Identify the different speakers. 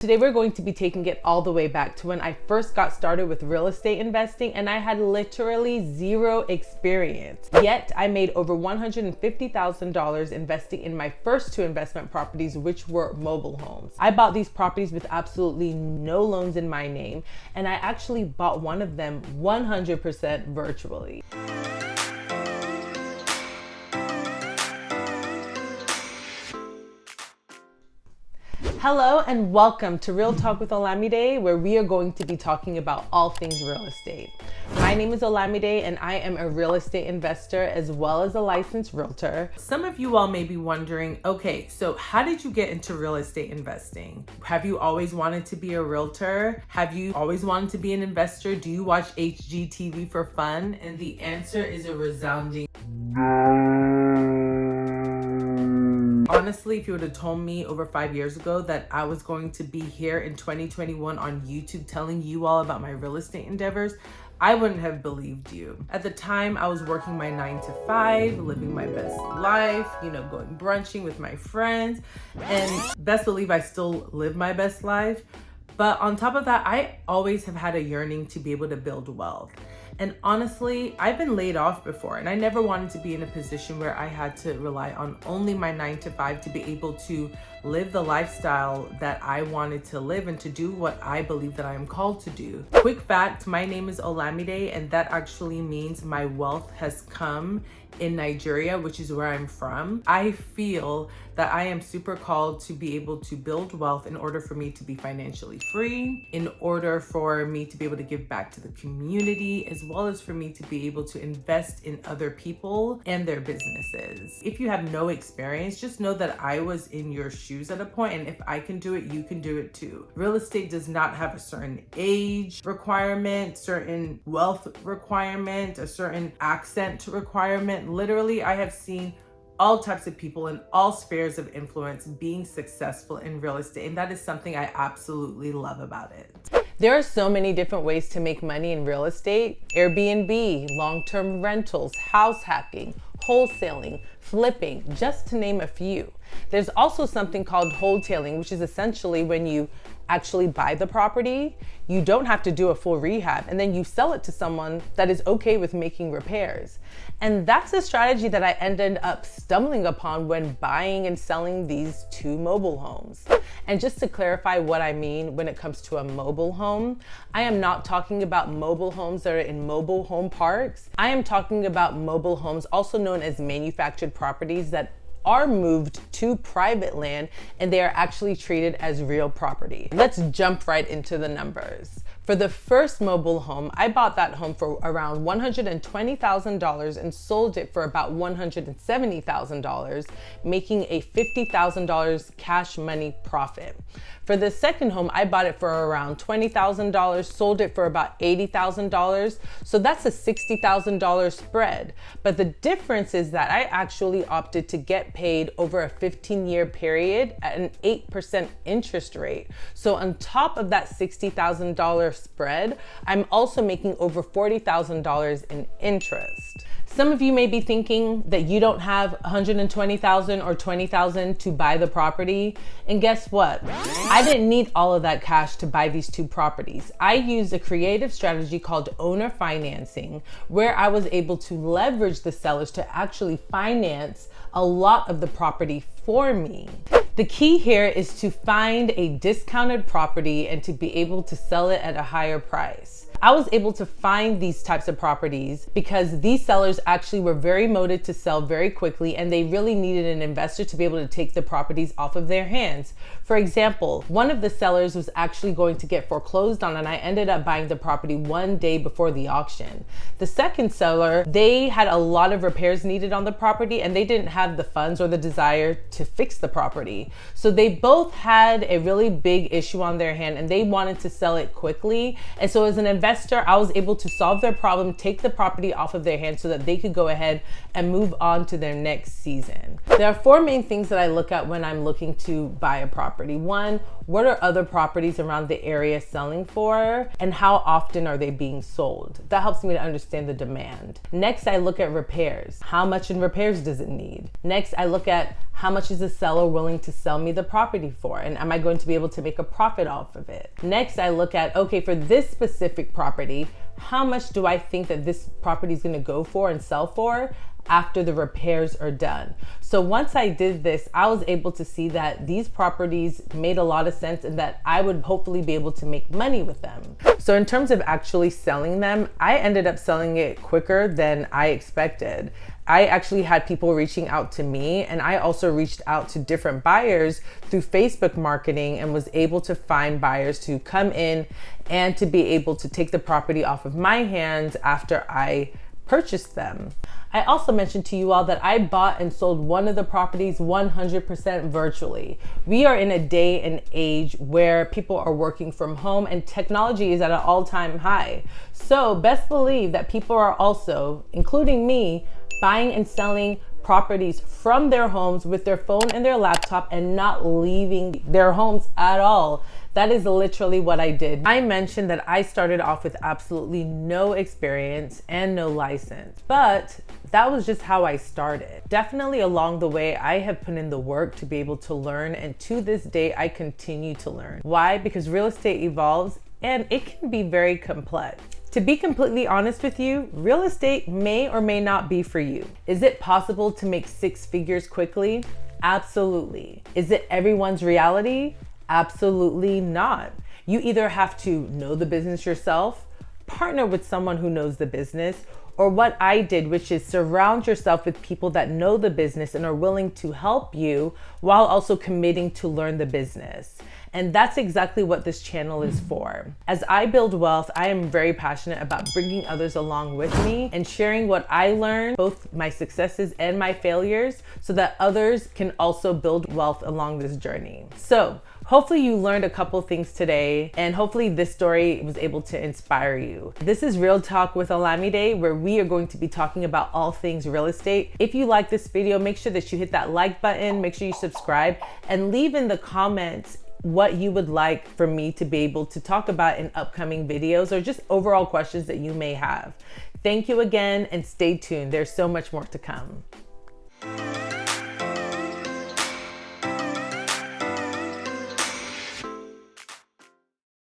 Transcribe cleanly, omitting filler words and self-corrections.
Speaker 1: Today we're going to be taking it all the way back to when I first got started with real estate investing and I had literally zero experience. Yet I made over $150,000 investing in my first two investment properties, which were mobile homes. I bought these properties with absolutely no loans in my name, and I actually bought one of them 100% virtually. Hello and welcome to Real Talk with Olamide, where we are going to be talking about all things real estate. My name is Olamide and I am a real estate investor as well as a licensed realtor. Some of you all may be wondering, okay, so how did you get into real estate investing? Have you always wanted to be a realtor? Have you always wanted to be an investor? Do you watch HGTV for fun? And the answer is a resounding Honestly, if you would have told me over 5 years ago that I was going to be here in 2021 on YouTube telling you all about my real estate endeavors, I wouldn't have believed you. At the time, I was working my 9 to 5, living my best life, going brunching with my friends, and best believe I still live my best life. But on top of that, I always have had a yearning to be able to build wealth. And honestly, I've been laid off before, and I never wanted to be in a position where I had to rely on only my 9 to 5 to be able to live the lifestyle that I wanted to live and to do what I believe that I am called to do. Quick fact, my name is Olamide, and that actually means my wealth has come in Nigeria, which is where I'm from. I feel that I am super called to be able to build wealth in order for me to be financially free, in order for me to be able to give back to the community, as well as for me to be able to invest in other people and their businesses. If you have no experience, just know that I was in your shoes at a point, and if I can do it, you can do it too. Real estate does not have a certain age requirement, certain wealth requirement, a certain accent requirement. Literally, I have seen all types of people in all spheres of influence being successful in real estate, and that is something I absolutely love about it. There are so many different ways to make money in real estate: Airbnb, long-term rentals, house hacking, wholesaling, flipping, just to name a few. There's also something called wholetailing, which is essentially when you actually buy the property, you don't have to do a full rehab, and then you sell it to someone that is okay with making repairs. And that's a strategy that I ended up stumbling upon when buying and selling these two mobile homes. And just to clarify what I mean when it comes to a mobile home, I am not talking about mobile homes that are in mobile home parks. I am talking about mobile homes, also known as manufactured properties, that are moved to private land and they are actually treated as real property. Let's jump right into the numbers. For the first mobile home, I bought that home for around $120,000 and sold it for about $170,000, making a $50,000 cash money profit. For the second home, I bought it for around $20,000, sold it for about $80,000. So that's a $60,000 spread. But the difference is that I actually opted to get paid over a 15-year period at an 8% interest rate. So on top of that $60,000 spread, I'm also making over $40,000 in interest. Some of you may be thinking that you don't have $120,000 or $20,000 to buy the property. And guess what? I didn't need all of that cash to buy these two properties. I used a creative strategy called owner financing, where I was able to leverage the sellers to actually finance a lot of the property for me. The key here is to find a discounted property and to be able to sell it at a higher price. I was able to find these types of properties because these sellers actually were very motivated to sell very quickly, and they really needed an investor to be able to take the properties off of their hands. For example, one of the sellers was actually going to get foreclosed on, and I ended up buying the property one day before the auction. The second seller, they had a lot of repairs needed on the property, and they didn't have the funds or the desire to fix the property. So they both had a really big issue on their hand, and they wanted to sell it quickly. And so as an investor, I was able to solve their problem, take the property off of their hands so that they could go ahead and move on to their next season. There are four main things that I look at when I'm looking to buy a property. property. One, what are other properties around the area selling for, and how often are they being sold? That helps me to understand the demand. Next, I look at repairs. How much in repairs does it need? Next, I look at how much is the seller willing to sell me the property for, and am I going to be able to make a profit off of it? Next, I look at, okay, for this specific property, how much do I think that this property is going to go for and sell for after the repairs are done? So once I did this, I was able to see that these properties made a lot of sense and that I would hopefully be able to make money with them. So in terms of actually selling them, I ended up selling it quicker than I expected. I actually had people reaching out to me, and I also reached out to different buyers through Facebook marketing and was able to find buyers to come in and to be able to take the property off of my hands after I purchased them. I also mentioned to you all that I bought and sold one of the properties 100% virtually. We are in a day and age where people are working from home and technology is at an all-time high. So best believe that people are also, including me, buying and selling properties from their homes with their phone and their laptop and not leaving their homes at all. That is literally what I did. I mentioned that I started off with absolutely no experience and no license, but that was just how I started. Definitely along the way, I have put in the work to be able to learn, and to this day, I continue to learn. Why? Because real estate evolves and it can be very complex. To be completely honest with you, real estate may or may not be for you. Is it possible to make 6 figures quickly? Absolutely. Is it everyone's reality? Absolutely not. You either have to know the business yourself, partner with someone who knows the business, or what I did, which is surround yourself with people that know the business and are willing to help you while also committing to learn the business. And that's exactly what this channel is for. As I build wealth, I am very passionate about bringing others along with me and sharing what I learned, both my successes and my failures, so that others can also build wealth along this journey. So hopefully you learned a couple things today, and hopefully this story was able to inspire you. This is Real Talk with Olamide, where we are going to be talking about all things real estate. If you like this video, make sure that you hit that like button, make sure you subscribe, and leave in the comments what you would like for me to be able to talk about in upcoming videos, or just overall questions that you may have. Thank you again, and stay tuned. There's so much more to come.